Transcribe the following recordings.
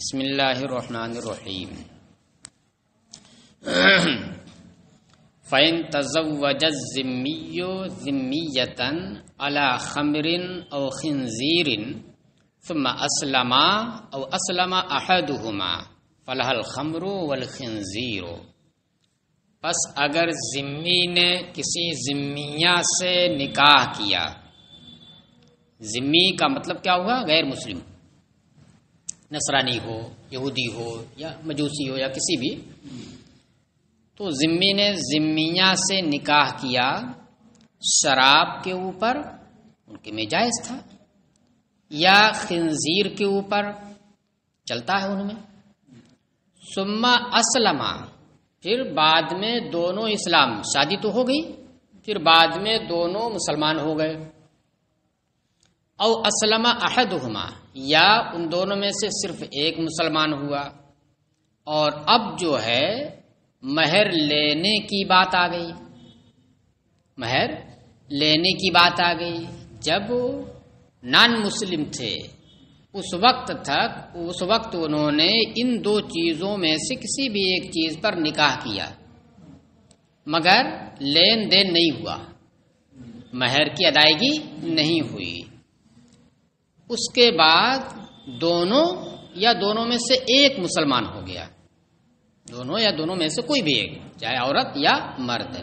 بسم اللہ الرحمن الرحیم فَإِن تَزَوَّجَ الذِّمِّيُّ ذِمِّيَّةً عَلَى خَمْرٍ أَوْ خِنْزِيرٍ ثُمَّ أَسْلَمَ أَوْ أَسْلَمَ أَحَدُهُمَا فَلَهَا الْخَمْرُ وَالْخِنْزِيرُ۔ پس اگر ذمی نے کسی ذمیہ سے نکاح کیا، ذمی کا مطلب کیا ہوا؟ غیر مسلم، نصرانی ہو، یہودی ہو یا مجوسی ہو یا کسی بھی، تو ذمی نے ذمیہ سے نکاح کیا شراب کے اوپر، ان کے میں جائز تھا، یا خنزیر کے اوپر چلتا ہے ان میں، ثم اسلم، پھر بعد میں دونوں اسلام، شادی تو ہو گئی، پھر بعد میں دونوں مسلمان ہو گئے، او اسلم احدہما، یا ان دونوں میں سے صرف ایک مسلمان ہوا، اور اب جو ہے مہر لینے کی بات آ گئی، مہر لینے کی بات آ گئی۔ جب نان مسلم تھے اس وقت انہوں نے ان دو چیزوں میں سے کسی بھی ایک چیز پر نکاح کیا، مگر لین دین نہیں ہوا، مہر کی ادائیگی نہیں ہوئی۔ اس کے بعد دونوں یا دونوں میں سے ایک مسلمان ہو گیا، دونوں یا دونوں میں سے کوئی بھی ایک، چاہے عورت یا مرد۔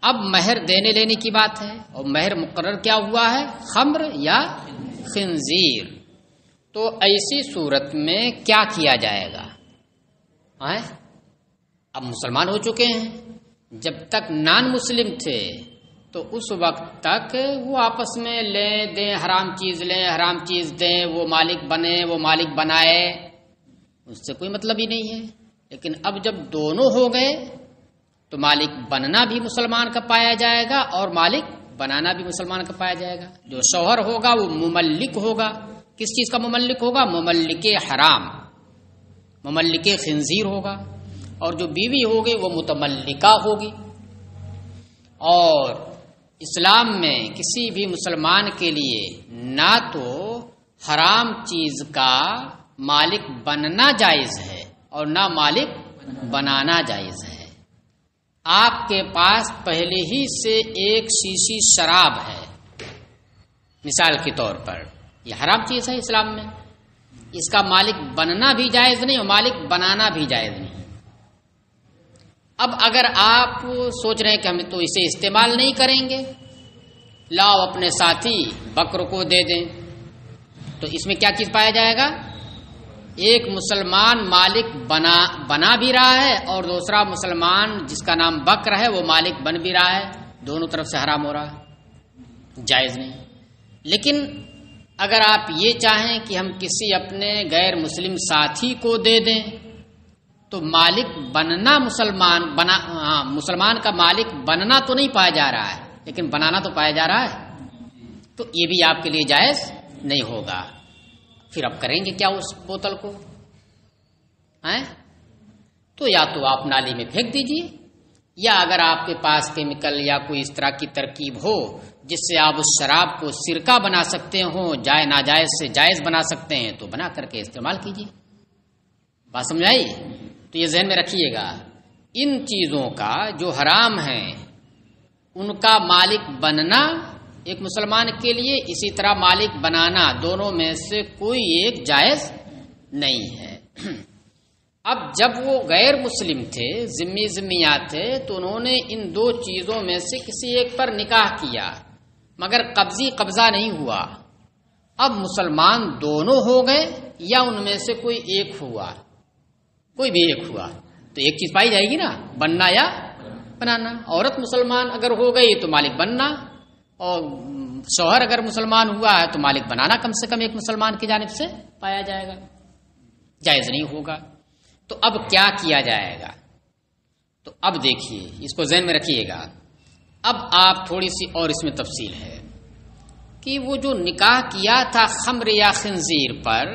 اب مہر دینے لینے کی بات ہے، اور مہر مقرر کیا ہوا ہے؟ خمر یا خنزیر۔ تو ایسی صورت میں کیا کیا جائے گا؟ اب مسلمان ہو چکے ہیں، جب تک نان مسلم تھے تو اس وقت تک وہ آپس میں لیں دیں، حرام چیز لیں حرام چیز دیں، وہ مالک بنے وہ مالک بنائے، اس سے کوئی مطلب ہی نہیں ہے۔ لیکن اب جب دونوں ہو گئے تو مالک بننا بھی مسلمان کا پایا جائے گا اور مالک بنانا بھی مسلمان کا پایا جائے گا۔ جو شوہر ہوگا وہ مملک ہوگا، کس چیز کا مملک ہوگا؟ مملک حرام، مملک خنزیر ہوگا، اور جو بیوی ہوگی وہ متملکہ ہوگی۔ اور اسلام میں کسی بھی مسلمان کے لیے نہ تو حرام چیز کا مالک بننا جائز ہے اور نہ مالک بنانا جائز ہے۔ آپ کے پاس پہلے ہی سے ایک شیشی شراب ہے، مثال کے طور پر، یہ حرام چیز ہے اسلام میں، اس کا مالک بننا بھی جائز نہیں اور مالک بنانا بھی جائز نہیں۔ اب اگر آپ سوچ رہے ہیں کہ ہم تو اسے استعمال نہیں کریں گے، لاؤ اپنے ساتھی بکر کو دے دیں، تو اس میں کیا چیز پایا جائے گا؟ ایک مسلمان مالک بنا بھی رہا ہے اور دوسرا مسلمان جس کا نام بکر ہے وہ مالک بن بھی رہا ہے، دونوں طرف سے حرام ہو رہا ہے، جائز نہیں۔ لیکن اگر آپ یہ چاہیں کہ ہم کسی اپنے غیر مسلم ساتھی کو دے دیں تو مالک بننا مسلمان کا مالک بننا تو نہیں پایا جا رہا ہے، لیکن بنانا تو پایا جا رہا ہے، تو یہ بھی آپ کے لیے جائز نہیں ہوگا۔ پھر اب کریں گے کیا اس بوتل کو؟ تو یا تو آپ نالی میں پھینک دیجئے، یا اگر آپ کے پاس کیمیکل یا کوئی اس طرح کی ترکیب ہو جس سے آپ اس شراب کو سرکہ بنا سکتے ہوں، ناجائز سے جائز بنا سکتے ہیں، تو بنا کر کے استعمال کیجئے۔ بات سمجھ آئی؟ تو یہ ذہن میں رکھیے گا، ان چیزوں کا جو حرام ہیں ان کا مالک بننا ایک مسلمان کے لیے، اسی طرح مالک بنانا، دونوں میں سے کوئی ایک جائز نہیں ہے۔ اب جب وہ غیر مسلم تھے، ذمیات تھے، تو انہوں نے ان دو چیزوں میں سے کسی ایک پر نکاح کیا، مگر قبضہ نہیں ہوا۔ اب مسلمان دونوں ہو گئے یا ان میں سے کوئی ایک ہوا، کوئی بھی ایک ہوا، تو ایک چیز پائی جائے گی نا، بننا یا بنانا۔ عورت مسلمان اگر ہو گئی تو مالک بننا، اور شوہر اگر مسلمان ہوا ہے تو مالک بنانا کم سے کم ایک مسلمان کی جانب سے پایا جائے گا، جائز نہیں ہوگا۔ تو اب کیا کیا جائے گا؟ تو اب دیکھیے، اس کو ذہن میں رکھیے گا۔ اب آپ تھوڑی سی اور اس میں تفصیل ہے کہ وہ جو نکاح کیا تھا خمر یا خنزیر پر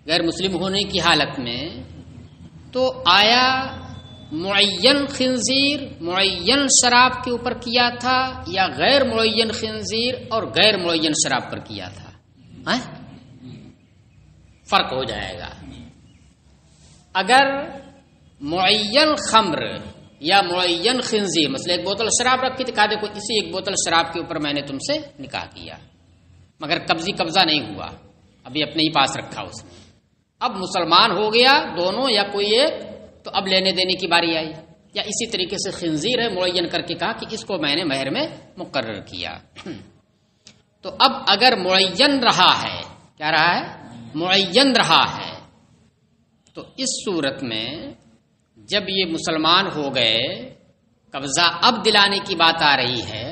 غیر مسلم ہونے کی حالت میں، تو آیا معین خنزیر معین شراب کے اوپر کیا تھا یا غیر معین خنزیر اور غیر معین شراب پر کیا تھا؟ فرق ہو جائے گا۔ اگر معین خمر یا معین خنزیر، مثلا ایک بوتل شراب رکھی تھی، کہا دیکھو اسی ایک بوتل شراب کے اوپر میں نے تم سے نکاح کیا، مگر قبضہ نہیں ہوا، ابھی اپنے ہی پاس رکھا اس نے، اب مسلمان ہو گیا دونوں یا کوئی ایک، تو اب لینے دینے کی باری آئی۔ یا اسی طریقے سے خنزیر ہے، معین کر کے کہا کہ اس کو میں نے مہر میں مقرر کیا۔ تو اب اگر معین رہا ہے، کیا رہا ہے؟ معین رہا ہے، تو اس صورت میں جب یہ مسلمان ہو گئے، قبضہ اب دلانے کی بات آ رہی ہے،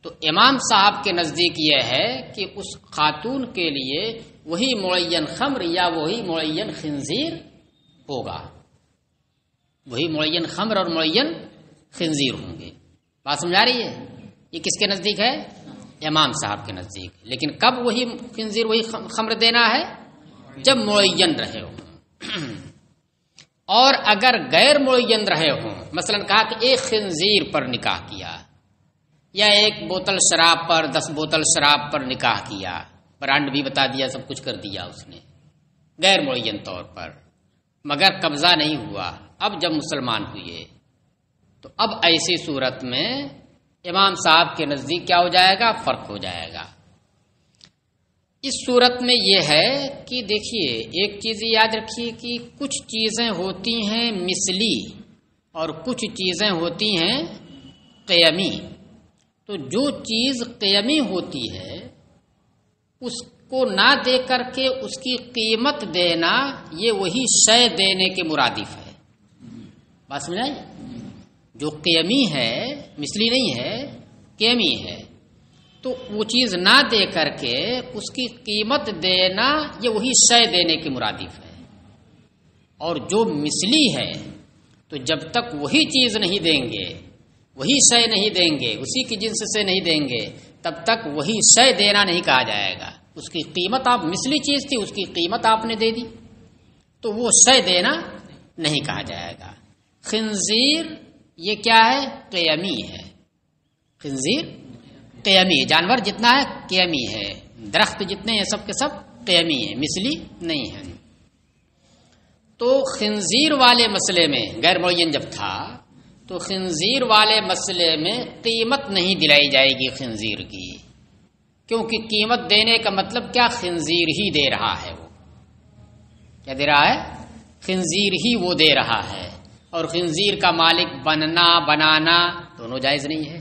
تو امام صاحب کے نزدیک یہ ہے کہ اس خاتون کے لیے وہی معین خمر یا وہی معین خنزیر ہوگا، وہی معین خمر اور معین خنزیر ہوں گے۔ بات سمجھا رہی ہے؟ یہ کس کے نزدیک ہے؟ امام صاحب کے نزدیک۔ لیکن کب وہی خنزیر وہی خمر دینا ہے؟ جب معین رہے ہوں۔ اور اگر غیر معین رہے ہوں، مثلا کہا کہ ایک خنزیر پر نکاح کیا یا ایک بوتل شراب پر 10 بوتل شراب پر نکاح کیا، برانڈ بھی بتا دیا، سب کچھ کر دیا اس نے غیر معین طور پر، مگر قبضہ نہیں ہوا، اب جب مسلمان ہوئے تو اب ایسی صورت میں امام صاحب کے نزدیک کیا ہو جائے گا؟ فرق ہو جائے گا۔ اس صورت میں یہ ہے کہ دیکھیے ایک چیز یاد رکھیے کہ کچھ چیزیں ہوتی ہیں مثلی اور کچھ چیزیں ہوتی ہیں قیمی۔ تو جو چیز قیمی ہوتی ہے اس کو نہ دے کر کے اس کی قیمت دینا، یہ وہی شے دینے کے مرادف ہے۔ بات سمجھائیں؟ جو قیمی ہے، مثلی نہیں ہے، قیمی ہے، تو وہ چیز نہ دے کر کے اس کی قیمت دینا، یہ وہی شے دینے کے مرادف ہے۔ اور جو مثلی ہے تو جب تک وہی چیز نہیں دیں گے، وہی شے نہیں دیں گے، اسی کی جنس سے نہیں دیں گے، تب تک وہی شے دینا نہیں کہا جائے گا۔ اس کی قیمت، آپ مثلی چیز تھی اس کی قیمت آپ نے دے دی تو وہ شے دینا نہیں کہا جائے گا۔ خنزیر یہ کیا ہے؟ قیمی ہے۔ خنزیر قیمی ہے، جانور جتنا ہے قیمی ہے، درخت جتنے ہیں سب کے سب قیمی ہیں، مثلی نہیں ہے۔ تو خنزیر والے مسئلے میں غیر معین جب تھا تو خنزیر والے مسئلے میں قیمت نہیں دلائی جائے گی خنزیر کی، کیونکہ قیمت دینے کا مطلب کیا؟ خنزیر ہی دے رہا ہے، وہ کیا دے رہا ہے؟ خنزیر ہی وہ دے رہا ہے، اور خنزیر کا مالک بنانا دونوں جائز نہیں ہے۔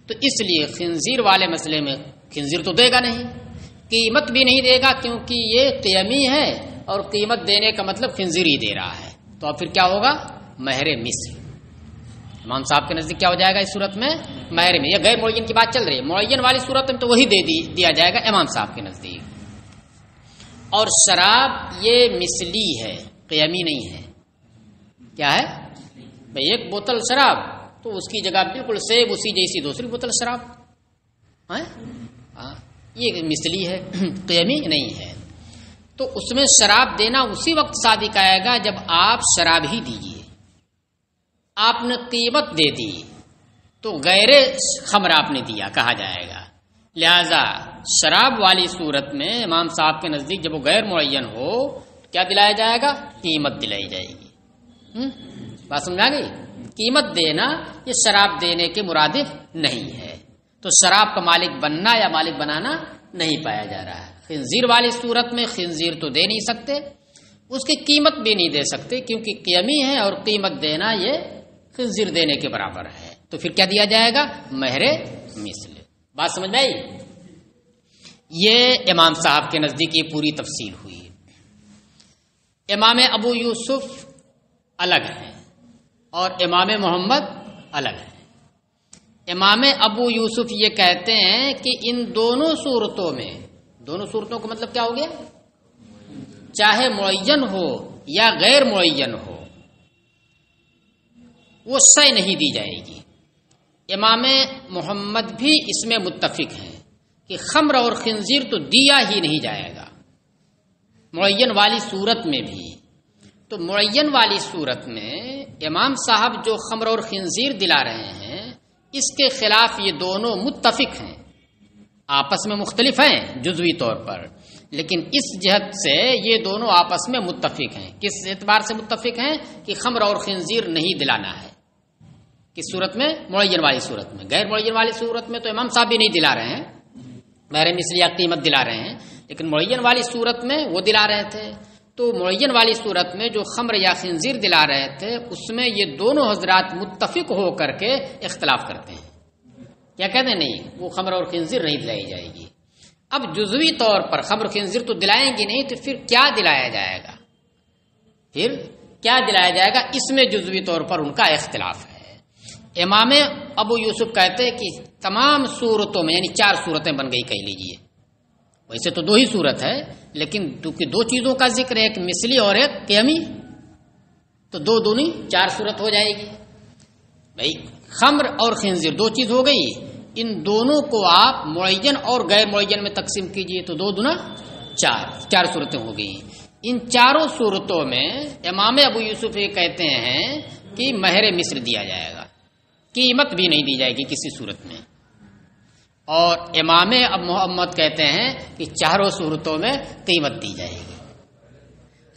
تو اس لیے خنزیر والے مسئلے میں خنزیر تو دے گا نہیں، قیمت بھی نہیں دے گا، کیونکہ یہ قیمی ہے اور قیمت دینے کا مطلب خنزیر ہی دے رہا ہے۔ تو اب پھر کیا ہوگا؟ مہر مثل۔ امام صاحب کے نزدیک کیا ہو جائے گا اس صورت میں؟ مہر میں۔ یہ غیر معین کی بات چل رہی ہے، معین والی صورت میں تو وہی دیا جائے گا امام صاحب کے نزدیک۔ اور شراب یہ مثلی ہے، قیمی نہیں ہے۔ کیا ہے بھئی؟ ایک بوتل شراب تو اس کی جگہ بالکل سیب اسی جیسی دوسری بوتل شراب، یہ مثلی ہے، قیمی نہیں ہے۔ تو اس میں شراب دینا اسی وقت صادق آئے گا جب آپ شراب ہی دیجئے، آپ نے قیمت دے دی تو غیر خمر آپ نے دیا کہا جائے گا۔ لہذا شراب والی صورت میں امام صاحب کے نزدیک جب وہ غیر معین ہو کیا دلایا جائے گا؟ قیمت دلائی جائے گی۔ بات سمجھا گئی؟ قیمت دینا یہ شراب دینے کے مرادف نہیں ہے، تو شراب کا مالک بننا یا مالک بنانا نہیں پایا جا رہا ہے۔ خنزیر والی صورت میں خنزیر تو دے نہیں سکتے، اس کی قیمت بھی نہیں دے سکتے، کیونکہ قیمی ہے اور قیمت دینا یہ خنزیر دینے کے برابر ہے۔ تو پھر کیا دیا جائے گا؟ مہر مثل۔ بات سمجھ میں آئی؟ یہ امام صاحب کے نزدیک یہ پوری تفصیل ہوئی۔ امام ابو یوسف الگ ہیں اور امام محمد الگ ہیں۔ امام ابو یوسف یہ کہتے ہیں کہ ان دونوں صورتوں میں، دونوں صورتوں کا مطلب کیا ہو گیا؟ چاہے معین ہو یا غیر معین ہو، وہ شے نہیں دی جائے گی۔ امام محمد بھی اس میں متفق ہیں کہ خمر اور خنزیر تو دیا ہی نہیں جائے گا معین والی صورت میں بھی۔ تو معین والی صورت میں امام صاحب جو خمر اور خنزیر دلا رہے ہیں اس کے خلاف یہ دونوں متفق ہیں، آپس میں مختلف ہیں جزوی طور پر، لیکن اس جہت سے یہ دونوں آپس میں متفق ہیں. کس اعتبار سے متفق ہیں؟ کہ خمر اور خنزیر نہیں دلانا ہے. کس صورت میں؟ معین والی صورت میں. غیر معین والی صورت میں تو امام صاحب بھی نہیں دلا رہے ہیں، مہر مثل یا قیمت دلا رہے ہیں، لیکن معین والی صورت میں وہ دلا رہے تھے. تو معین والی صورت میں جو خمر یا خنزیر دلا رہے تھے اس میں یہ دونوں حضرات متفق ہو کر کے اختلاف کرتے ہیں. کیا کہتے ہیں؟ نہیں، وہ خمر اور خنزیر نہیں دلائی جائے گی. اب جزوی طور پر خمر خنزیر تو دلائیں گے نہیں، تو پھر کیا دلایا جائے گا؟ پھر کیا دلایا جائے گا؟ اس میں جزوی طور پر ان کا اختلاف ہے. امام ابو یوسف کہتے ہیں کہ تمام صورتوں میں، یعنی 4 صورتیں بن گئی کہہ لیجئے. ویسے تو 2 ہی صورت ہے، لیکن کیونکہ 2 چیزوں کا ذکر ہے، ایک مثلی اور ایک قیمی، تو 2 دونی 4 صورت ہو جائے گی. بھائی خمر اور خنزیر 2 چیز ہو گئی، ان دونوں کو آپ معین اور غیر معین میں تقسیم کیجئے تو 2 دونا 4 صورتیں ہو گئی. ان 4 صورتوں میں امام ابو یوسف یہ کہتے ہیں کہ مہر مصر دیا جائے گا، قیمت بھی نہیں دی جائے گی کسی صورت میں. اور امام اب محمد کہتے ہیں کہ 4 صورتوں میں قیمت دی جائے گی.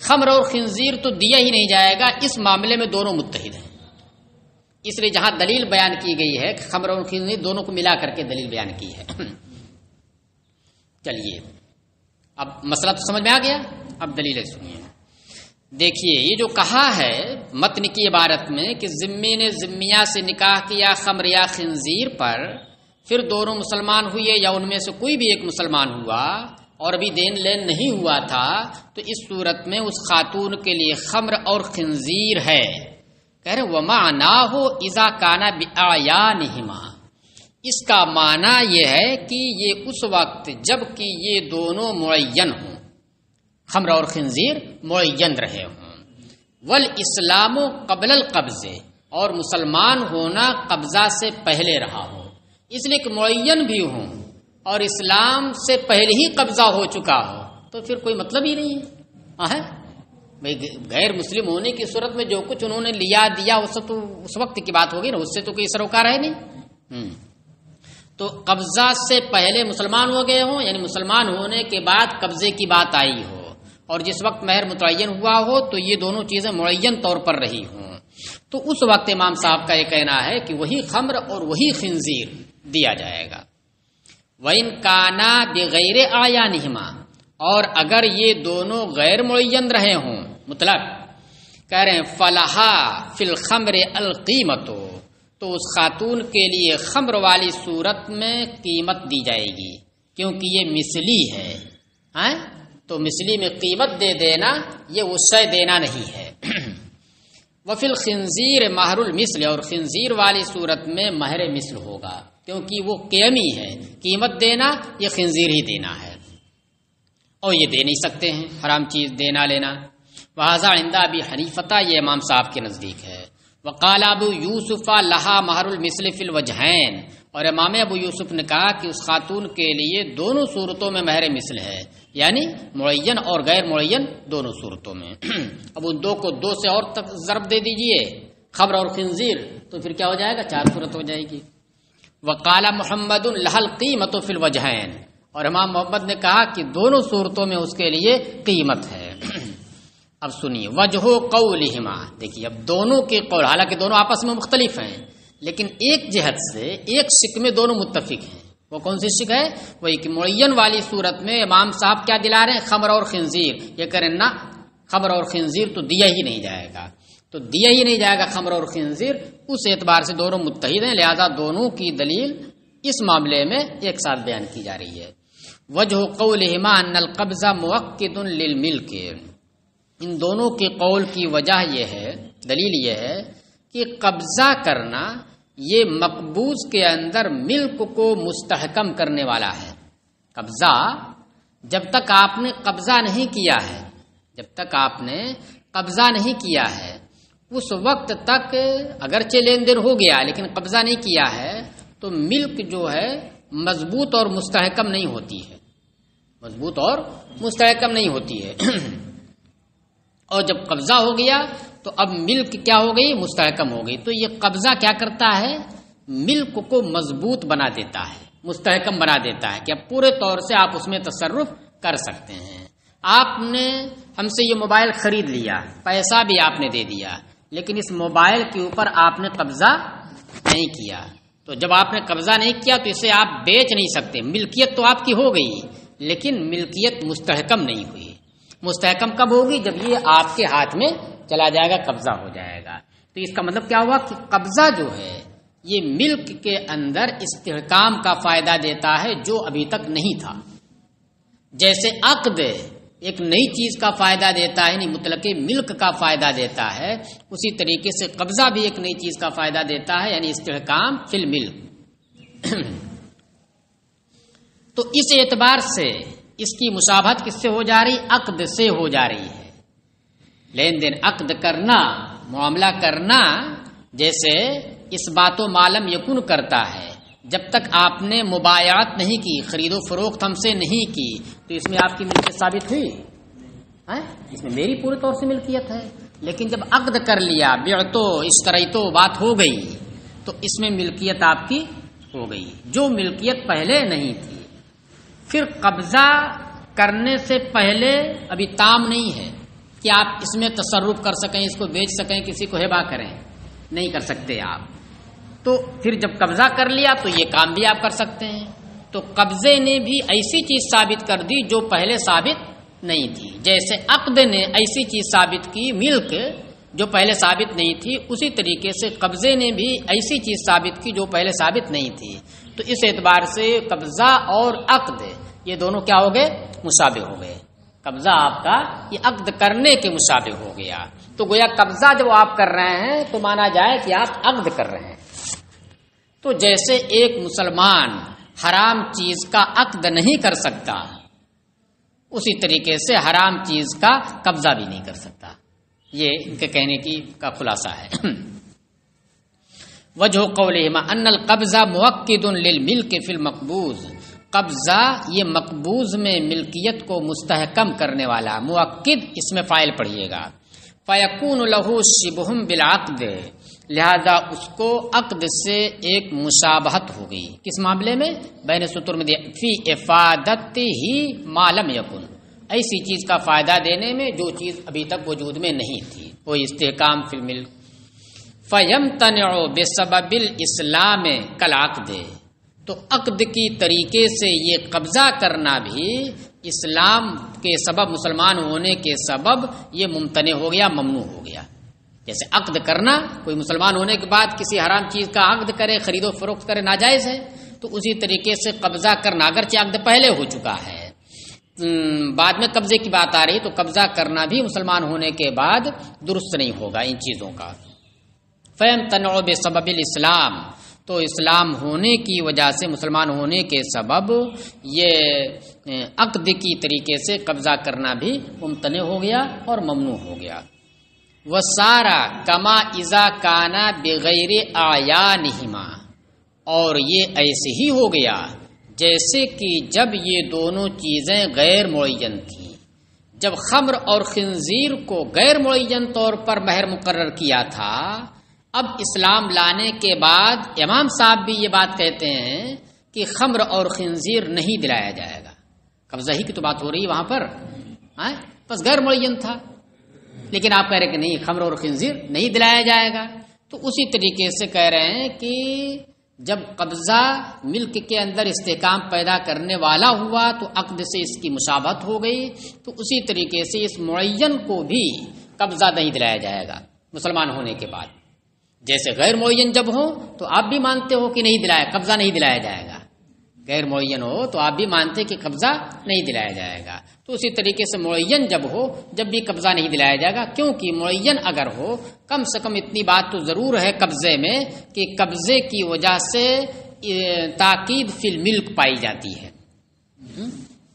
خمر اور خنزیر تو دیا ہی نہیں جائے گا، اس معاملے میں دونوں متحد ہیں. اس لیے جہاں دلیل بیان کی گئی ہے کہ خمر اور خنزیر دونوں کو ملا کر کے دلیل بیان کی ہے. چلیے اب مسئلہ تو سمجھ میں آ گیا، اب دلیلیں سنیے. دیکھیے یہ جو کہا ہے متن کی عبارت میں کہ ذمی نے ذمیہ سے نکاح کیا خمر یا خنزیر پر، پھر دونوں مسلمان ہوئے یا ان میں سے کوئی بھی ایک مسلمان ہوا اور ابھی دین لین نہیں ہوا تھا، تو اس صورت میں اس خاتون کے لیے خمر اور خنزیر ہے. کہہ رہے وَمَعْنَاهُ إِذَا كَانَ بِأَعْيَانِهِمَا، اس کا معنی یہ ہے کہ یہ اس وقت جب کہ یہ دونوں معین ہوں، خمر اور خنزیر معین رہے ہوں. وَالْإِسْلَامُ قَبْلَ الْقَبْضِ، اور مسلمان ہونا قبضہ سے پہلے رہا ہو. اس لیے کہ معین بھی ہوں اور اسلام سے پہلے ہی قبضہ ہو چکا ہو تو پھر کوئی مطلب ہی نہیں ہے. بھائی غیر مسلم ہونے کی صورت میں جو کچھ انہوں نے لیا دیا وہ سب تو اس وقت کی بات ہوگی نا، اس سے تو کوئی سروکار ہے نہیں. تو قبضہ سے پہلے مسلمان ہو گئے ہوں، یعنی مسلمان ہونے کے بعد قبضے کی بات آئی ہو، اور جس وقت مہر متعین ہوا ہو تو یہ دونوں چیزیں معین طور پر رہی ہوں، تو اس وقت امام صاحب کا یہ کہنا ہے کہ وہی خمر اور وہی خنزیر دیا جائے گا. وَإِن كَانَا بِغَيْرِ أَعْيَانِهِمَا، اور اگر یہ دونوں غیر معین رہے ہوں، مطلب کہہ رہے ہیں فَلَهَا فِي الْخَمْرِ الْقِيمَةُ، تو اس خاتون کے لیے خمر والی صورت میں قیمت دی جائے گی، کیونکہ یہ مثلی ہے. تو مثلی میں قیمت دے دینا یہ وسع دینا نہیں ہے. وَفِي الْخِنْزِيرِ مَهْرُ الْمِثْلِ، اور خنزیر والی صورت میں مہر مثل ہوگا، کیونکہ وہ قیمی ہے، قیمت دینا یہ خنزیر ہی دینا ہے، اور یہ دے نہیں سکتے ہیں حرام چیز دینا لینا. وَهَذَا عِنْدَ أَبِي حَنِيفَةَ، یہ امام صاحب کے نزدیک ہے. وَقَالَ أَبُو يُوسُفَ لَهَا مَهْرُ الْمِثْلِ فِي الْوَجْهَيْنِ، اور امام ابو یوسف نے کہا کہ اس خاتون کے لیے دونوں صورتوں میں مہر مثل ہے، یعنی معین اور غیر معین دونوں صورتوں میں. اب ان 2 کو 2 سے اور تک ضرب دے دیجئے، خمر اور خنزیر، تو پھر کیا ہو جائے گا؟ 4 صورت ہو جائے گی. وقال محمد لها القیمت فی الوجہین، اور امام محمد نے کہا کہ دونوں صورتوں میں اس کے لیے قیمت ہے. اب سنیے وجہ قولہما، دیکھیے اب دونوں کے قول، حالانکہ دونوں آپس میں مختلف ہیں لیکن ایک جہت سے ایک شک میں دونوں متفق ہیں. وہ کون سی شک ہے؟ وہی کہ معین والی صورت میں امام صاحب کیا دلا رہے ہیں؟ خمر اور خنزیر. یہ کریں نا خمر اور خنزیر تو دیا ہی نہیں جائے گا، تو دیا ہی نہیں جائے گا خمر اور خنزیر. اس اعتبار سے دونوں متحد ہیں، لہذا دونوں کی دلیل اس معاملے میں ایک ساتھ بیان کی جا رہی ہے. وجہ قولہما ان القبض مؤکد للملک، ان دونوں کے قول کی وجہ یہ ہے، دلیل یہ ہے کہ قبضہ کرنا یہ مقبوض کے اندر ملک کو مستحکم کرنے والا ہے. قبضہ جب تک آپ نے قبضہ نہیں کیا ہے، جب تک آپ نے قبضہ نہیں کیا ہے اس وقت تک اگرچہ لین دین ہو گیا لیکن قبضہ نہیں کیا ہے تو ملک جو ہے مضبوط اور مستحکم نہیں ہوتی ہے، مضبوط اور مستحکم نہیں ہوتی ہے. اور جب قبضہ ہو گیا تو اب ملک کیا ہو گئی؟ مستحکم ہو گئی. تو یہ قبضہ کیا کرتا ہے؟ ملک کو مضبوط بنا دیتا ہے، مستحکم بنا دیتا ہے کہ اب پورے طور سے آپ اس میں تصرف کر سکتے ہیں۔ آپ نے ہم سے یہ موبائل خرید لیا، پیسہ بھی آپ نے دے دیا، لیکن اس موبائل کے اوپر آپ نے قبضہ نہیں کیا۔ تو جب آپ نے قبضہ نہیں کیا تو اسے آپ بیچ نہیں سکتے، ملکیت تو آپ کی ہو گئی لیکن ملکیت مستحکم نہیں ہوئی۔ مستحکم کب ہوگی؟ جب یہ آپ کے ہاتھ میں چلا جائے گا، قبضہ ہو جائے گا۔ تو اس کا مطلب کیا ہوا کہ قبضہ جو ہے یہ ملک کے اندر استحکام کا فائدہ دیتا ہے جو ابھی تک نہیں تھا۔ جیسے عقد ایک نئی چیز کا فائدہ دیتا ہے، یعنی مطلق ملک کا فائدہ دیتا ہے، اسی طریقے سے قبضہ بھی ایک نئی چیز کا فائدہ دیتا ہے، یعنی استحکام فی الملک۔ تو اس اعتبار سے اس کی مشابہت کس سے ہو جا رہی؟ عقد سے ہو جا رہی ہے۔ لین دین، عقد کرنا، معاملہ کرنا، جیسے اس بات و معلوم یکن کرتا ہے۔ جب تک آپ نے مبایعت نہیں کی، خرید و فروخت ہم سے نہیں کی، تو اس میں آپ کی ملکیت ثابت ہوئی؟ اس میں میری پورے طور سے ملکیت ہے۔ لیکن جب عقد کر لیا، بیعتو اشتریتو بات ہو گئی، تو اس میں ملکیت آپ کی ہو گئی جو ملکیت پہلے نہیں تھی۔ پھر قبضہ کرنے سے پہلے ابھی تام نہیں ہے کہ آپ اس میں تصرف کر سکیں، اس کو بیچ سکیں، کسی کو ہبہ کریں، نہیں کر سکتے آپ۔ تو پھر جب قبضہ کر لیا تو یہ کام بھی آپ کر سکتے ہیں۔ تو قبضے نے بھی ایسی چیز ثابت کر دی جو پہلے ثابت نہیں تھی، جیسے عقد نے ایسی چیز ثابت کی، ملک، جو پہلے ثابت نہیں تھی، اسی طریقے سے قبضے نے بھی ایسی چیز ثابت کی جو پہلے ثابت نہیں تھی۔ تو اس اعتبار سے قبضہ اور عقد یہ دونوں کیا ہو گئے؟ مشابہ ہو گئے۔ قبضہ آپ کا یہ عقد کرنے کے مشابہ ہو گیا۔ تو گویا قبضہ جب آپ کر رہے ہیں تو مانا جائے کہ آپ عقد کر رہے ہیں۔ تو جیسے ایک مسلمان حرام چیز کا عقد نہیں کر سکتا، اسی طریقے سے حرام چیز کا قبضہ بھی نہیں کر سکتا۔ یہ ان کے کہنے کی کا خلاصہ ہے۔ وجہ قولہما ان القبضہ مؤکد للملک فی المقبوض، قبضہ یہ مقبوض میں ملکیت کو مستحکم کرنے والا، مؤکد اس میں فاعل پڑھیے گا۔ فیکون لہ شبہ بالعقد، لہذا اس کو عقد سے ایک مشابہت ہو گئی۔ کس معاملے میں؟ بین سطور میں فی افادت ہی ما لم یکن، ایسی چیز کا فائدہ دینے میں جو چیز ابھی تک وجود میں نہیں تھی، وہ استحکام فی الملک۔ فیمتنع بسبب الاسلام کالعقد، تو عقد کی طریقے سے یہ قبضہ کرنا بھی اسلام کے سبب، مسلمان ہونے کے سبب یہ ممتنع ہو گیا، ممنوع ہو گیا۔ جیسے عقد کرنا، کوئی مسلمان ہونے کے بعد کسی حرام چیز کا عقد کرے، خرید و فروخت کرے، ناجائز ہے۔ تو اسی طریقے سے قبضہ کرنا، اگرچہ عقد پہلے ہو چکا ہے، بعد میں قبضے کی بات آ رہی، تو قبضہ کرنا بھی مسلمان ہونے کے بعد درست نہیں ہوگا ان چیزوں کا۔ فیمتنع بسبب الاسلام، تو اسلام ہونے کی وجہ سے، مسلمان ہونے کے سبب یہ عقد کی طریقے سے قبضہ کرنا بھی ممتنع ہو گیا اور ممنوع ہو گیا۔ وسارا کما اذا کانا بغیر اعیانہما، اور یہ ایسے ہی ہو گیا جیسے کہ جب یہ دونوں چیزیں غیر معین تھیں۔ جب خمر اور خنزیر کو غیر معین طور پر مہر مقرر کیا تھا، اب اسلام لانے کے بعد امام صاحب بھی یہ بات کہتے ہیں کہ خمر اور خنزیر نہیں دلایا جائے گا۔ قبضہ ہی کی تو بات ہو رہی وہاں پر، بس غیر معین تھا، لیکن آپ کہہ رہے کہ نہیں، خمر اور خنزیر نہیں دلایا جائے گا۔ تو اسی طریقے سے کہہ رہے ہیں کہ جب قبضہ ملک کے اندر استحکام پیدا کرنے والا ہوا تو عقد سے اس کی مشابہت ہو گئی، تو اسی طریقے سے اس معین کو بھی قبضہ نہیں دلایا جائے گا مسلمان ہونے کے بعد۔ جیسے غیر معین جب ہو تو آپ بھی مانتے ہو کہ نہیں دلایا، قبضہ نہیں دلایا جائے گا، غیر معین ہو تو آپ بھی مانتے کہ قبضہ نہیں دلایا جائے گا۔ تو اسی طریقے سے معین جب ہو، جب بھی قبضہ نہیں دلایا جائے گا، کیونکہ معین اگر ہو، کم سے کم اتنی بات تو ضرور ہے قبضے میں کہ قبضے کی وجہ سے تاکید فی الملک پائی جاتی ہے۔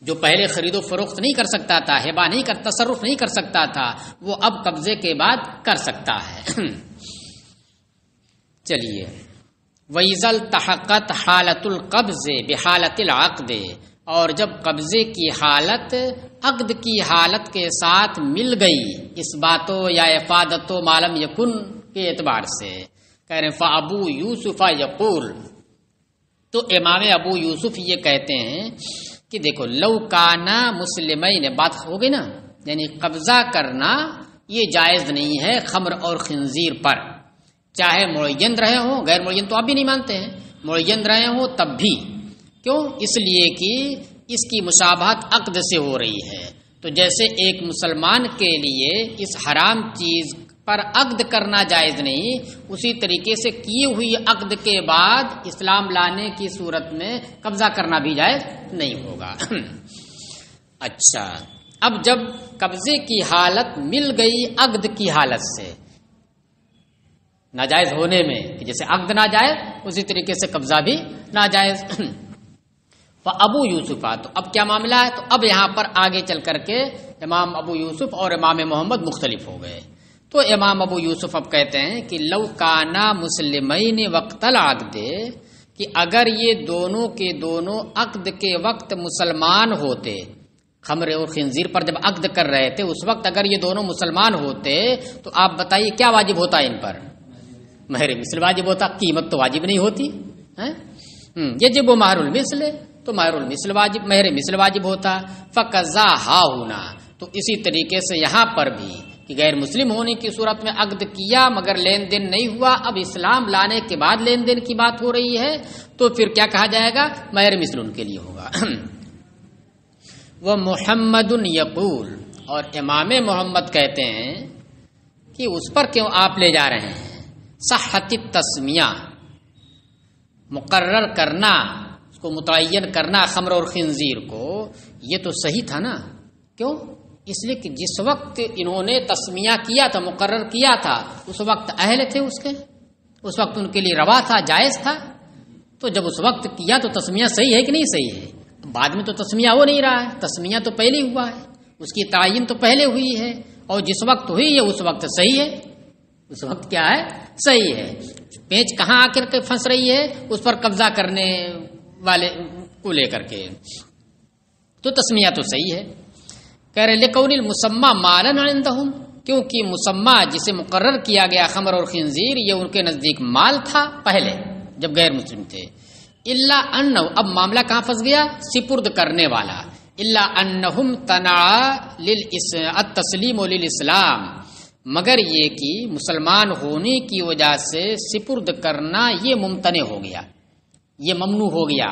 جو پہلے خرید و فروخت نہیں کر سکتا تھا، ہبہ نہیں کر، تصرف نہیں کر سکتا تھا، وہ اب قبضے کے بعد کر سکتا ہے۔ چلیے، وَإِذَا الْتَحَقَتْ حَالَةُ الْقَبْضِ بِحَالَةِ الْعَقْدِ، اور جب قبضے کی حالت عقد کی حالت کے ساتھ مل گئی، اس باتوں یا افادتو معلوم یکن کے اعتبار سے، کہہ رہے ہیں فَأَبُو يُوسُفَ يَقُولُ، تو امام ابو یوسف یہ کہتے ہیں کہ دیکھو لو کانا مسلمین بات ہو گئی نا، یعنی قبضہ کرنا یہ جائز نہیں ہے خمر اور خنزیر پر، چاہے معین رہے ہوں، غیر معین تو آپ بھی نہیں مانتے ہیں، معین رہے ہوں تب بھی، کیوں؟ اس لیے کہ اس کی مشابہت عقد سے ہو رہی ہے، تو جیسے ایک مسلمان کے لیے اس حرام چیز پر عقد کرنا جائز نہیں، اسی طریقے سے کی ہوئی عقد کے بعد اسلام لانے کی صورت میں قبضہ کرنا بھی جائز نہیں ہوگا۔ اچھا، اب جب قبضے کی حالت مل گئی عقد کی حالت سے، ناجائز ہونے میں، جیسے عقد ناجائز اسی طریقے سے قبضہ بھی ناجائز۔ ابو یوسف، تو اب کیا معاملہ ہے؟ تو اب یہاں پر آگے چل کر کے امام ابو یوسف اور امام محمد مختلف ہو گئے۔ تو امام ابو یوسف اب کہتے ہیں کہ لو کانا مسلمین وقت العقد، کہ اگر یہ دونوں کے دونوں عقد کے وقت مسلمان ہوتے، خمر اور خنزیر پر جب عقد کر رہے تھے اس وقت اگر یہ دونوں مسلمان ہوتے تو آپ بتائیے کیا واجب ہوتا ان پر؟ مہر مثل واجب ہوتا، قیمت تو واجب نہیں ہوتی ہے، یجب مہر المثل، تو مہر المثل واجب، مہر مثل واجب ہوتا۔ فقضا ہا ہونا، تو اسی طریقے سے یہاں پر بھی کہ غیر مسلم ہونے کی صورت میں عقد کیا مگر لین دین نہیں ہوا، اب اسلام لانے کے بعد لین دین کی بات ہو رہی ہے، تو پھر کیا کہا جائے گا؟ مہر مثل ان کے لیے ہوگا۔ وہ محمد یقول، اور امام محمد کہتے ہیں کہ اس پر کیوں آپ لے جا رہے ہیں؟ صحت التسمیہ، مقرر کرنا، اس کو متعین کرنا خمر اور خنزیر کو، یہ تو صحیح تھا نا؟ کیوں؟ اس لیے کہ جس وقت انہوں نے تسمیہ کیا تھا، مقرر کیا تھا، اس وقت اہل تھے اس کے، اس وقت ان کے لیے روا تھا، جائز تھا، تو جب اس وقت کیا تو تسمیہ صحیح ہے کہ نہیں صحیح ہے؟ بعد میں تو تسمیہ ہو نہیں رہا ہے، تسمیہ تو پہلے ہوا ہے، اس کی تعین تو پہلے ہوئی ہے، اور جس وقت ہوئی ہے اس وقت صحیح ہے، اس وقت کیا ہے؟ صحیح ہے۔ پیچ کہاں آ کر کے پھنس رہی ہے؟ اس پر قبضہ کرنے والے کو لے کر کے، تو تسمیہ تو صحیح ہے۔ کہہ رہے لِقَوْلِ الْمُسَمَّى مَالًا عِندَهُمْ، کیونکہ مسمى جسے مقرر کیا گیا خمر اور خنزیر یہ ان کے نزدیک مال تھا پہلے جب غیر مسلم تھے۔ الا انه، اب معاملہ کہاں پھنس گیا؟ سپرد کرنے والا۔ الا انهم تنع التسلیم للاسلام، مگر یہ کہ مسلمان ہونے کی وجہ سے سپرد کرنا یہ ممتنع ہو گیا، یہ ممنوع ہو گیا،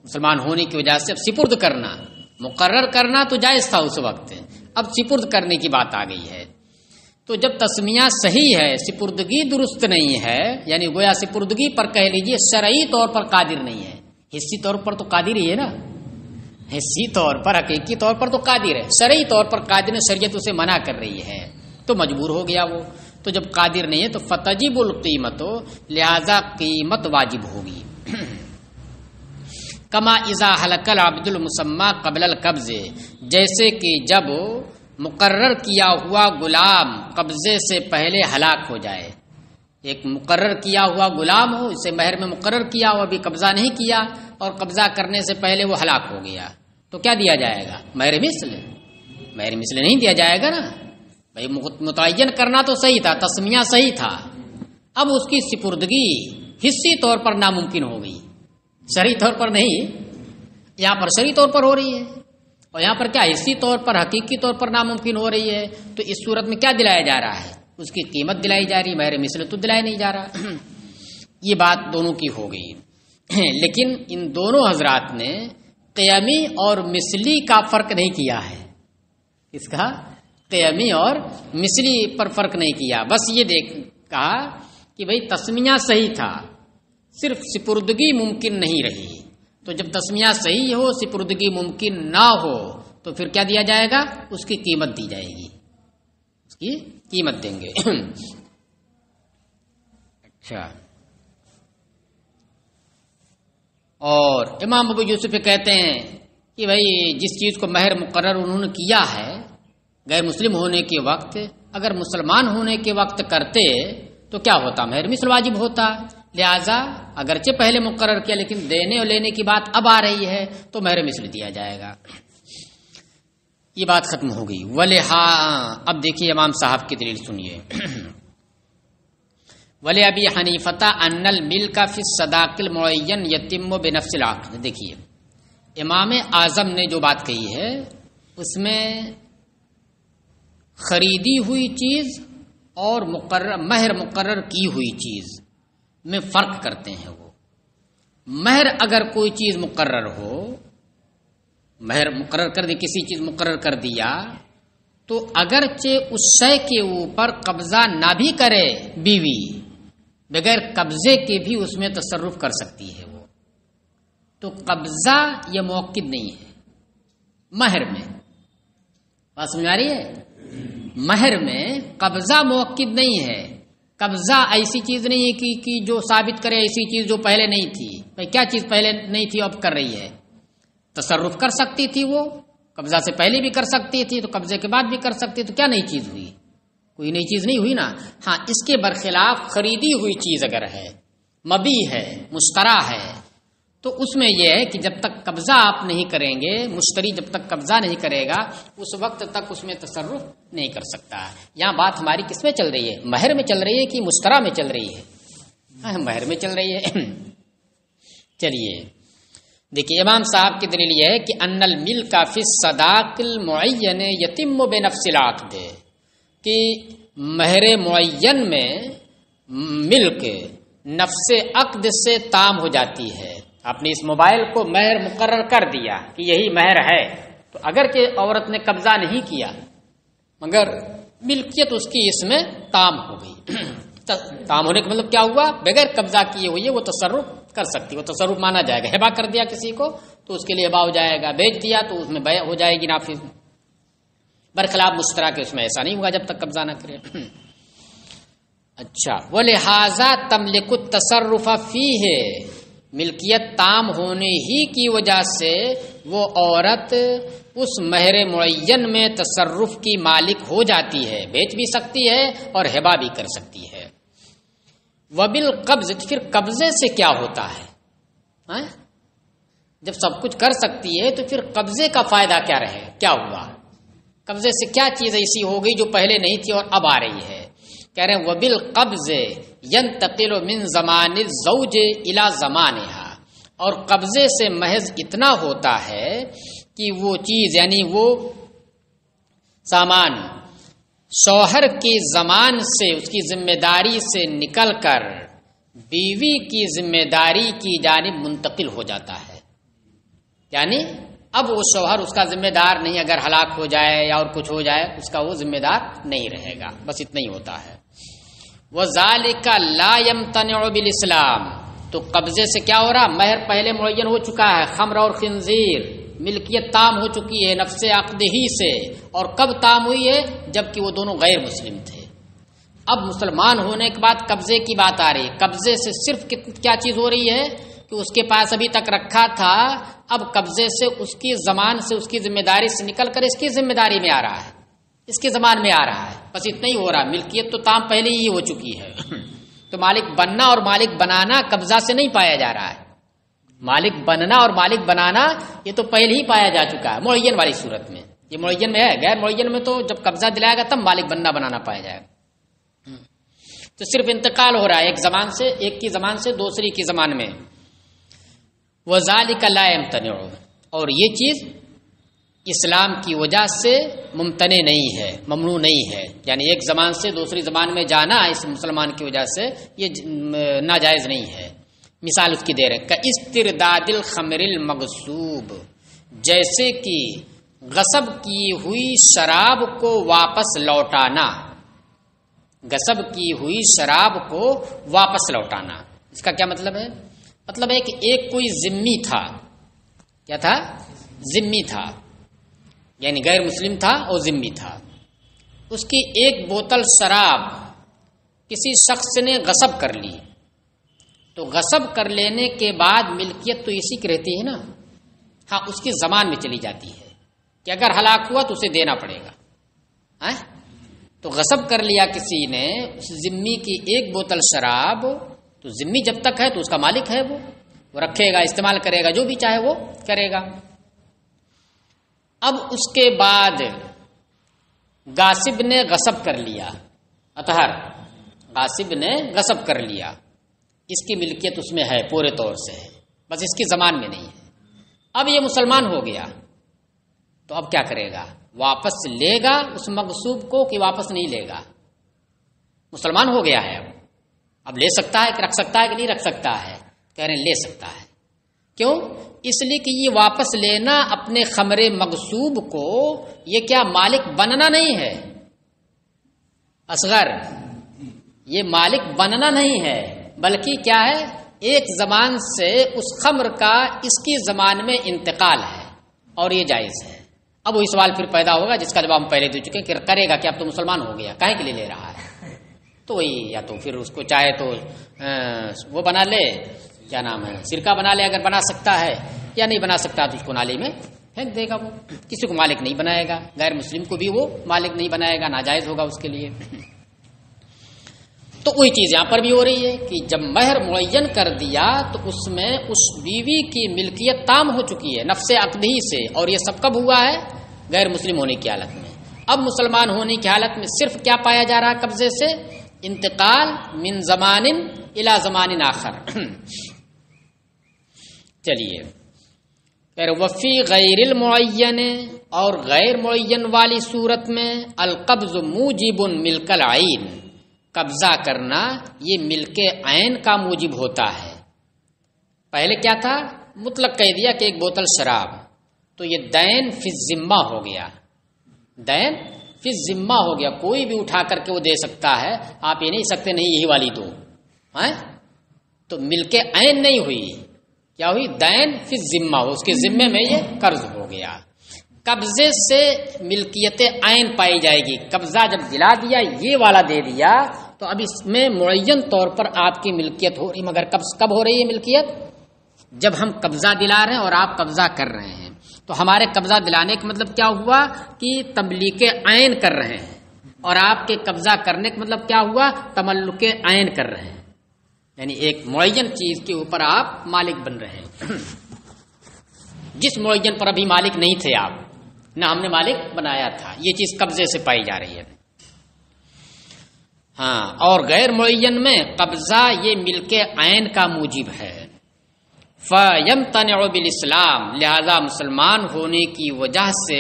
مسلمان ہونے کی وجہ سے اب سپرد کرنا، مقرر کرنا تو جائز تھا اس وقت، اب سپرد کرنے کی بات آ گئی ہے۔ تو جب تسمیہ صحیح ہے، سپردگی درست نہیں ہے، یعنی گویا سپردگی پر کہہ لیجئے شرعی طور پر قادر نہیں ہے، حصی طور پر تو قادر ہی ہے نا، حصی طور پر حقیقی طور پر تو قادر ہے، شرعی طور پر قادر، شریعت اسے منع کر رہی ہے تو مجبور ہو گیا وہ، تو جب قادر نہیں ہے تو فتجب القیمت، لہذا قیمت واجب ہوگی۔ کما اذا حلق العبد المسمى قبل القبض، جیسے کہ جب مقرر کیا ہوا غلام قبضے سے پہلے ہلاک ہو جائے، ایک مقرر کیا ہوا غلام ہو، اسے مہر میں مقرر کیا ہو، ابھی قبضہ نہیں کیا اور قبضہ کرنے سے پہلے وہ ہلاک ہو گیا، تو کیا دیا جائے گا؟ مہر مثل، مہر مثل نہیں دیا جائے گا نا، بھائی متعین کرنا تو صحیح تھا، تسمیہ صحیح تھا، اب اس کی سپردگی حصی طور پر ناممکن ہو گئی، شرعی طور پر نہیں، یہاں پر شرعی طور پر ہو رہی ہے، اور یہاں پر کیا حصی طور پر حقیقی طور پر ناممکن ہو رہی ہے، تو اس صورت میں کیا دلایا جا رہا ہے؟ اس کی قیمت دلائی جا رہی، مہر مثل تو دلایا نہیں جا رہا۔ یہ بات دونوں کی ہو گئی، لیکن ان دونوں حضرات نے قیمی اور مثلی کا فرق نہیں کیا ہے، اس کا قیمی اور مثلی پر فرق نہیں کیا، بس یہ کہا کہ بھئی تسمیہ صحیح تھا، صرف سپردگی ممکن نہیں رہی، تو جب تسمیہ صحیح ہو سپردگی ممکن نہ ہو تو پھر کیا دیا جائے گا؟ اس کی قیمت دی جائے گی، اس کی قیمت دیں گے۔ اچھا، اور امام ابو یوسف کہتے ہیں کہ بھائی جس چیز کو مہر مقرر انہوں نے کیا ہے غیر مسلم ہونے کے وقت، اگر مسلمان ہونے کے وقت کرتے تو کیا ہوتا؟ مہر مثل واجب ہوتا، لہذا اگرچہ پہلے مقرر کیا لیکن دینے اور لینے کی بات اب آ رہی ہے تو مہر مثل دیا جائے گا، یہ بات ختم ہو گئی۔ اب دیکھیے امام صاحب کی دلیل سنیے۔ ولی ابی حنیفہ ان الملک فی الصداق المعین یتم بنفس العقد، دیکھیے امام اعظم نے جو بات کہی ہے اس میں خریدی ہوئی چیز اور مہر مقرر کی ہوئی چیز میں فرق کرتے ہیں. وہ مہر اگر کوئی چیز مقرر ہو، مہر مقرر کر دی، کسی چیز مقرر کر دیا، تو اگرچہ اس شے کے اوپر قبضہ نہ بھی کرے بیوی، بغیر قبضے کے بھی اس میں تصرف کر سکتی ہے. وہ تو قبضہ یہ موقد نہیں ہے مہر میں. بات سمجھ آ رہی ہے؟ مہر میں قبضہ موقد نہیں ہے. قبضہ ایسی چیز نہیں ہے کہ جو ثابت کرے ایسی چیز جو پہلے نہیں تھی. کیا چیز پہلے نہیں تھی اب کر رہی ہے؟ تصرف کر سکتی تھی، وہ قبضہ سے پہلے بھی کر سکتی تھی، تو قبضے کے بعد بھی کر سکتی. تو کیا نئی چیز ہوئی؟ کوئی نئی چیز نہیں ہوئی نا. ہاں، اس کے برخلاف خریدی ہوئی چیز اگر ہے، مبی ہے، مشترا ہے، تو اس میں یہ ہے کہ جب تک قبضہ آپ نہیں کریں گے، مشتری جب تک قبضہ نہیں کرے گا اس وقت تک اس میں تصرف نہیں کر سکتا. یہاں بات ہماری کس میں چل رہی ہے؟ مہر میں چل رہی ہے کہ مشترا میں چل رہی ہے؟ مہر میں چل رہی ہے. چلیے دیکھیے، امام صاحب کی دلیل یہ ہے کہ ان الملک فی الصداق المعین یتم بنفس العقد، کہ مہر معین میں ملک نفس عقد سے تام ہو جاتی ہے. آپ نے اس موبائل کو مہر مقرر کر دیا کہ یہی مہر ہے، تو اگر کہ عورت نے قبضہ نہیں کیا مگر ملکیت اس کی اس میں تام ہو گئی. تام ہونے کا مطلب کیا ہوا؟ بغیر قبضہ کیے ہوئی ہے وہ تصرف کر سکتی. وہ تصرف مانا جائے گا. ہبا کر دیا کسی کو تو اس کے لیے ہبا ہو جائے گا، بیچ دیا تو اس میں بیع ہو جائے گی نافذ. برخلاف مشترا کے اس میں ایسا نہیں ہوگا جب تک قبضہ نہ کرے. اچھا، وَلِہَٰذَا تَمْلِكُ التَّصَرُّفَ فِيهِ، ملکیت تام ہونے ہی کی وجہ سے وہ عورت اس مہر معین میں تصرف کی مالک ہو جاتی ہے، بیچ بھی سکتی ہے اور ہبا بھی کر سکتی ہے. وَبِالْقَبْضِ، پھر قبضے سے کیا ہوتا ہے؟ جب سب کچھ کر سکتی ہے تو پھر قبضے کا فائدہ کیا رہے؟ کیا ہوا؟ قبضے سے کیا چیز ایسی ہو گئی جو پہلے نہیں تھی اور اب آ رہی ہے؟ کہہ رہے ہیں وَبِالْقَبْضِ يَنْتَقِلُ مِنْ زَمَانِ الزَّوْجِ إِلَى زَمَانِهَا، اور قبضے سے محض اتنا ہوتا ہے کہ وہ چیز یعنی وہ سامان شوہر کی زمان سے، اس کی ذمہ داری سے نکل کر بیوی کی ذمہ داری کی جانب منتقل ہو جاتا ہے. یعنی اب وہ شوہر اس کا ذمہ دار نہیں، اگر ہلاک ہو جائے یا اور کچھ ہو جائے اس کا وہ ذمہ دار نہیں رہے گا. بس اتنا ہی ہوتا ہے. وَذَلِكَ لَا يَمْتَنِعُ بِالْإِسْلَامِ، تو قبضے سے کیا ہو رہا؟ مہر پہلے معین ہو چکا ہے، خمر اور خنزیر، ملکیت تام ہو چکی ہے نفس عقد ہی سے. اور کب تام ہوئی ہے؟ جبکہ وہ دونوں غیر مسلم تھے. اب مسلمان ہونے کے بعد قبضے کی بات آ رہی ہے. قبضے سے صرف کیا چیز ہو رہی ہے کہ اس کے پاس ابھی تک رکھا تھا، اب قبضے سے اس کی زمان سے، اس کی ذمہ داری سے نکل کر اس کی ذمہ داری میں آ رہا ہے، اس کے زمان میں آ رہا ہے. بس اتنا ہی ہو رہا. ملکیت تو تام پہلے ہی ہو چکی ہے. تو مالک بننا اور مالک بنانا قبضہ سے نہیں پایا جا رہا ہے. مالک بننا اور مالک بنانا یہ تو پہلے ہی پایا جا چکا ہے معین والی صورت میں. یہ معین میں ہے. غیر معین میں تو جب قبضہ دلائے گا تب مالک بننا بنانا پایا جائے گا. تو صرف انتقال ہو رہا ہے ایک زمان سے، ایک کی زمان سے دوسری کی زمان میں. وَذَلِكَ لَا يَمْتَنِعُ، اور یہ چیز اسلام کی وجہ سے ممتنع نہیں ہے، ممنوع نہیں ہے. یعنی ایک زمان سے دوسری زمان میں جانا اس مسلمان کی وجہ سے یہ ناجائز نہیں ہے. مثال اس کی دے رہے کاسترداد الخمر المغصوب، جیسے کہ غصب کی ہوئی شراب کو واپس لوٹانا. غصب کی ہوئی شراب کو واپس لوٹانا، اس کا کیا مطلب ہے؟ مطلب ہے کہ ایک کوئی ذمی تھا. کیا تھا؟ ذمی تھا، یعنی غیر مسلم تھا اور ذمی تھا. اس کی ایک بوتل شراب کسی شخص نے غصب کر لی. تو غصب کر لینے کے بعد ملکیت تو اسی کی رہتی ہے نا. ہاں، اس کی زمان میں چلی جاتی ہے کہ اگر ہلاک ہوا تو اسے دینا پڑے گا. تو غصب کر لیا کسی نے اس ذمی کی ایک بوتل شراب، تو ذمی جب تک ہے تو اس کا مالک ہے، وہ رکھے گا، استعمال کرے گا، جو بھی چاہے وہ کرے گا. اب اس کے بعد غاصب نے غصب کر لیا، اطہر غاصب نے غصب کر لیا. اس کی ملکیت اس میں ہے، پورے طور سے ہے، بس اس کی زمان میں نہیں ہے. اب یہ مسلمان ہو گیا تو اب کیا کرے گا؟ واپس لے گا اس مغصوب کو کہ واپس نہیں لے گا؟ مسلمان ہو گیا ہے، اب لے سکتا ہے کہ رکھ سکتا ہے کہ نہیں رکھ سکتا ہے؟ کہہ رہے ہیں لے سکتا ہے۔ کیوں؟ اس لیے کہ یہ واپس لینا اپنے خمر مغصوب کو یہ کیا مالک بننا نہیں ہے اصغر، یہ مالک بننا نہیں ہے، بلکہ کیا ہے؟ ایک زبان سے اس خمر کا اس کی زبان میں انتقال ہے اور یہ جائز ہے۔ اب وہی سوال پھر پیدا ہوگا جس کا جواب ہم پہلے دے چکے ہیں کہ کرے گا کہ اب تو مسلمان ہو گیا، کاہے کے لیے لے رہا ہے؟ تو وہی یا تو پھر اس کو چاہے تو وہ بنا لے، کیا نام ہے، سرکہ بنا لے اگر بنا سکتا ہے، یا نہیں بنا سکتا تو اس کو نالی میں پھینک دے گا۔ وہ کسی کو مالک نہیں بنائے گا، غیر مسلم کو بھی وہ مالک نہیں بنائے گا، ناجائز ہوگا اس کے لیے۔ تو وہی چیز یہاں پر بھی ہو رہی ہے کہ جب مہر معین کر دیا تو اس میں اس بیوی کی ملکیت تام ہو چکی ہے نفس عقدی سے، اور یہ سب کب ہوا ہے؟ غیر مسلم ہونے کی حالت میں۔ اب مسلمان ہونے کی حالت میں صرف کیا پایا جا رہا ہے قبضے سے؟ انتقال من زمان الی زمان آخر۔ چلیے، وفی غیر المعین، اور غیر معین والی صورت میں القبض موجب ملک العین، قبضہ کرنا یہ ملک عین کا موجب ہوتا ہے۔ پہلے کیا تھا؟ مطلق کہہ دیا کہ ایک بوتل شراب، تو یہ دین فی الذمہ ہو گیا، دین فی الذمہ ہو گیا، کوئی بھی اٹھا کر کے وہ دے سکتا ہے، آپ یہ نہیں سکتے نہیں یہی والی دو، تو ملک عین نہیں ہوئی، کیا ہوئی؟ دین فی الذمہ، اس کے ذمے میں یہ قرض ہو گیا۔ قبضے سے ملکیت عین پائی جائے گی، قبضہ جب دلا دیا یہ والا دے دیا تو اب اس میں معین طور پر آپ کی ملکیت ہو رہی، مگر کب ہو رہی ہے ملکیت؟ جب ہم قبضہ دلا رہے ہیں اور آپ قبضہ کر رہے ہیں، تو ہمارے قبضہ دلانے کا مطلب کیا ہوا کہ تملیک عین کر رہے ہیں، اور آپ کے قبضہ کرنے کا مطلب کیا ہوا؟ تملک عین کر رہے ہیں، یعنی ایک معین چیز کے اوپر آپ مالک بن رہے ہیں جس معین پر ابھی مالک نہیں تھے آپ، نہ ہم نے مالک بنایا تھا، یہ چیز قبضے سے پائی جا رہی ہے۔ ہاں، اور غیر معین میں قبضہ یہ ملک عین کا موجب ہے۔ فَيَمْتَنِعُ بِالْإِسْلَامِ، لہذا مسلمان ہونے کی وجہ سے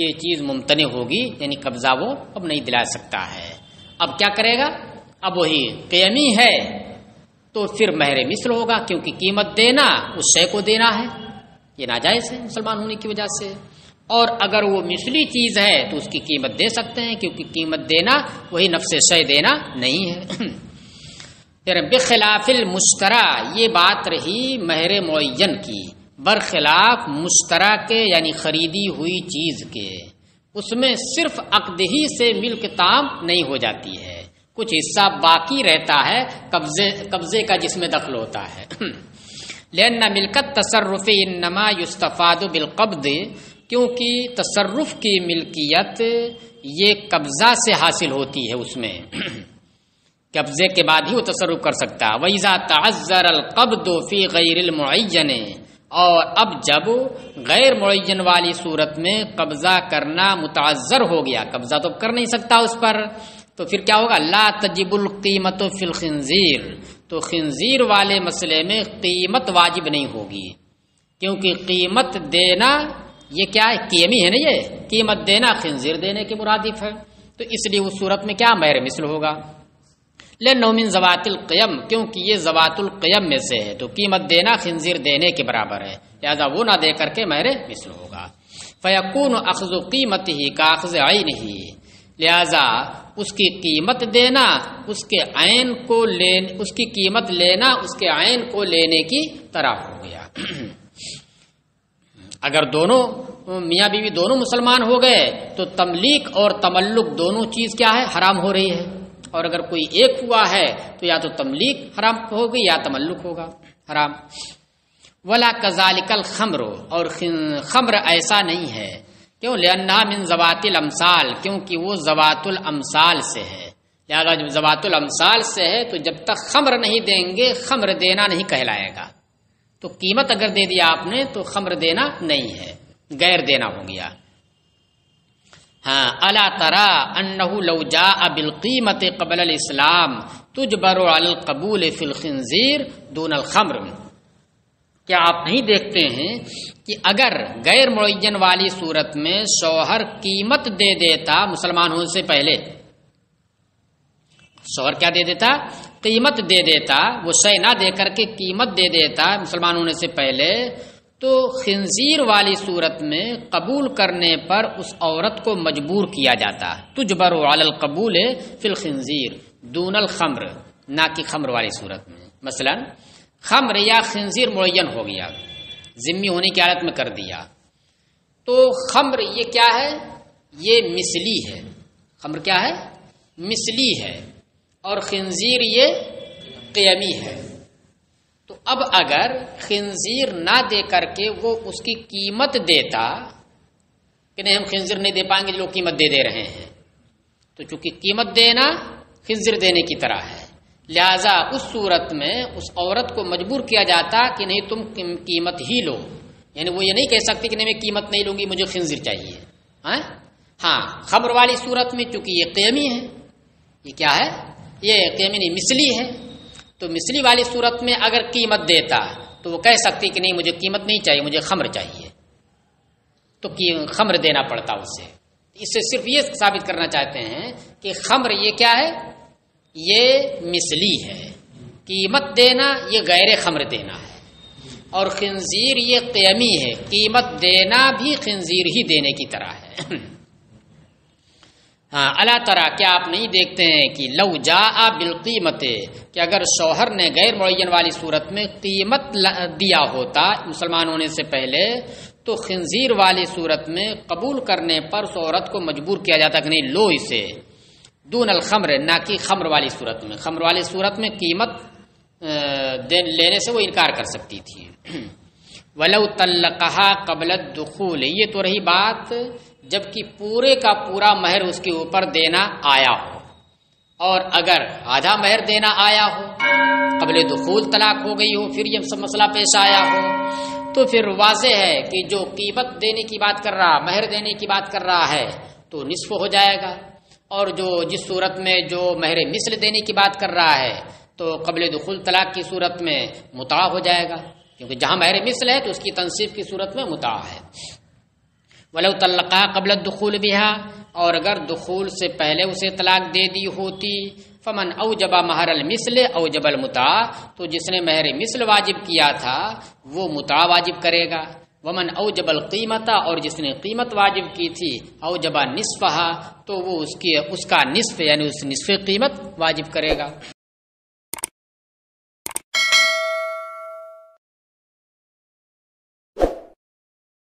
یہ چیز ممتنع ہوگی، یعنی قبضہ وہ اب نہیں دلا سکتا ہے۔ اب کیا کرے گا؟ اب وہی قیمی ہے تو پھر مہر مثل ہوگا، کیونکہ قیمت دینا اس شے کو دینا ہے، یہ ناجائز ہے مسلمان ہونے کی وجہ سے۔ اور اگر وہ مثلی چیز ہے تو اس کی قیمت دے سکتے ہیں، کیونکہ قیمت دینا وہی نفس شے دینا نہیں ہے۔ پھر بخلاف المشترا، یہ بات رہی مہر معین کی، برخلاف مشترا کے یعنی خریدی ہوئی چیز کے، اس میں صرف عقد ہی سے ملک تام نہیں ہو جاتی ہے، کچھ حصہ باقی رہتا ہے قبضے کا جس میں دخل ہوتا ہے۔ لأن ملکت تصرف انما یستفاد بالقبض، کیونکہ تصرف کی ملکیت یہ قبضہ سے حاصل ہوتی ہے، اس میں قبضے کے بعد ہی وہ تصرف کر سکتا ہے۔ وَإِذَا تَعَذَّرَ الْقَبْضُ فِي غَيْرِ الْمُعَيَّنِ، اور اب جب غیر معین والی صورت میں قبضہ کرنا متعذر ہو گیا، قبضہ تو کر نہیں سکتا اس پر، تو پھر کیا ہوگا؟ لا تجب القیمت فی الخنزیر، تو خنزیر والے مسئلے میں قیمت واجب نہیں ہوگی، کیونکہ قیمت دینا یہ کیا ہے؟ قیمی ہے نا، یہ قیمت دینا خنزیر دینے کے مرادف ہے، تو اس لیے اس صورت میں کیا مہر مثل ہوگا؟ لأنه من ذوات القیم، کیونکہ یہ ذوات القیم میں سے ہے، تو قیمت دینا خنزیر دینے کے برابر ہے، لہذا وہ نہ دے کر کے مہر مثل ہوگا۔ فیکون اخذ قیمتہ کاخذ عینہ، لہذا اس کی قیمت دینا اس کے عین کو اس کی قیمت لینا اس کے عین کو لینے کی طرح ہو گیا۔ اگر دونوں میاں بیوی دونوں مسلمان ہو گئے تو تملیک اور تملک دونوں چیز کیا ہے؟ حرام ہو رہی ہے، اور اگر کوئی ایک ہوا ہے تو یا تو تملیک حرام ہوگی یا تملک ہوگا حرام۔ ولا کذالک الخمر، اور خمر ایسا نہیں ہے، کیوں؟ لأنہا من ذوات الامثال، کیونکہ وہ ذوات الامثال سے ہے، لہذا جب ذوات الامثال سے ہے تو جب تک خمر نہیں دیں گے خمر دینا نہیں کہلائے گا، تو قیمت اگر دے دیا آپ نے تو خمر دینا نہیں ہے، غیر دینا ہو گیا۔ ہاں، الا ترى انه لو جاء بالقیمت قبل الاسلام تجبر على القبول في الخنزیر دون الخمر، کیا آپ نہیں دیکھتے ہیں کہ اگر غیر معین والی صورت میں شوہر قیمت دے دیتا مسلمان ہونے سے پہلے، شوہر کیا دے دیتا؟ قیمت دے دیتا، وہ شے نہ دے کر کے قیمت دے دیتا مسلمان ہونے سے پہلے، تو خنزیر والی صورت میں قبول کرنے پر اس عورت کو مجبور کیا جاتا، تجبر علی القبول فی الخنزیر دون الخمر، نہ کہ خمر والی صورت میں۔ مثلا خمر یا خنزیر معین ہو گیا، ذمی ہونے کی حالت میں کر دیا، تو خمر یہ کیا ہے؟ یہ مثلی ہے، خمر کیا ہے؟ مثلی ہے، اور خنزیر یہ قیمی ہے۔ تو اب اگر خنزیر نہ دے کر کے وہ اس کی قیمت دیتا کہ نہیں ہم خنزیر نہیں دے پائیں گے، لوگ قیمت دے رہے ہیں، تو چونکہ قیمت دینا خنزیر دینے کی طرح ہے، لہذا اس صورت میں اس عورت کو مجبور کیا جاتا کہ نہیں تم قیمت ہی لو، یعنی وہ یہ نہیں کہہ سکتی کہ نہیں میں قیمت نہیں لوں گی، مجھے خنزیر چاہیے۔ ہاں خمر والی صورت میں چونکہ یہ قیمی ہے، یہ کیا ہے؟ یہ قیمی نہیں مثلی ہے، تو مثلی والی صورت میں اگر قیمت دیتا تو وہ کہہ سکتی کہ نہیں مجھے قیمت نہیں چاہیے، مجھے خمر چاہیے، تو خمر دینا پڑتا اسے۔ اس سے صرف یہ ثابت کرنا چاہتے ہیں کہ خمر یہ کیا ہے؟ یہ مثلی ہے، قیمت دینا یہ غیر خمر دینا ہے، اور خنزیر یہ قیمی ہے، قیمت دینا بھی خنزیر ہی دینے کی طرح ہے۔ ہاں اللہ تعالیٰ کیا آپ نہیں دیکھتے ہیں کہ لو جاء بالقیمت، کہ اگر شوہر نے غیر معین والی صورت میں قیمت دیا ہوتا مسلمان ہونے سے پہلے، تو خنزیر والی صورت میں قبول کرنے پر اس عورت کو مجبور کیا جاتا کہ نہیں لو اسے، دون الخمر، نہ کہ خمر والی صورت میں۔ خمر والی صورت میں قیمت لینے سے وہ انکار کر سکتی تھی۔ وَلَوْ طَلَّقَهَا قَبْلَ الدُّخُولِ، یہ تو رہی بات جبکہ پورے کا پورا مہر اس کے اوپر دینا آیا ہو، اور اگر آدھا مہر دینا آیا ہو، قبل دخول طلاق ہو گئی ہو، پھر یہ سب مسئلہ پیش آیا ہو، تو پھر واضح ہے کہ جو قیمت دینے کی بات کر رہا، مہر دینے کی بات کر رہا ہے تو نصف ہو جائے گا، اور جو جس صورت میں جو مہر مثل دینے کی بات کر رہا ہے تو قبل دخول طلاق کی صورت میں متاع ہو جائے گا، کیونکہ جہاں مہر مثل ہے تو اس کی تنصیب کی صورت میں متاع ہے۔ وَلَوْ طَلَّقَهَا قَبْلَ الدُّخُولِ بِهَا، اور اگر دخول سے پہلے اسے طلاق دے دی ہوتی، فَمَنْ أَوْجَبَ مَهْرَ الْمِثْلِ أَوْجَبَ الْمُتَاعَ، تو جس نے مہر مثل واجب کیا تھا وہ متاع واجب کرے گا، وَمَنْ أَوْجَبَ الْقِيمَةَ، اور جس نے قیمت واجب کی تھی، أَوْجَبَ نِصْفَهَا، تو وہ اس کا نصف یعنی اس نصف قیمت واجب کرے گا۔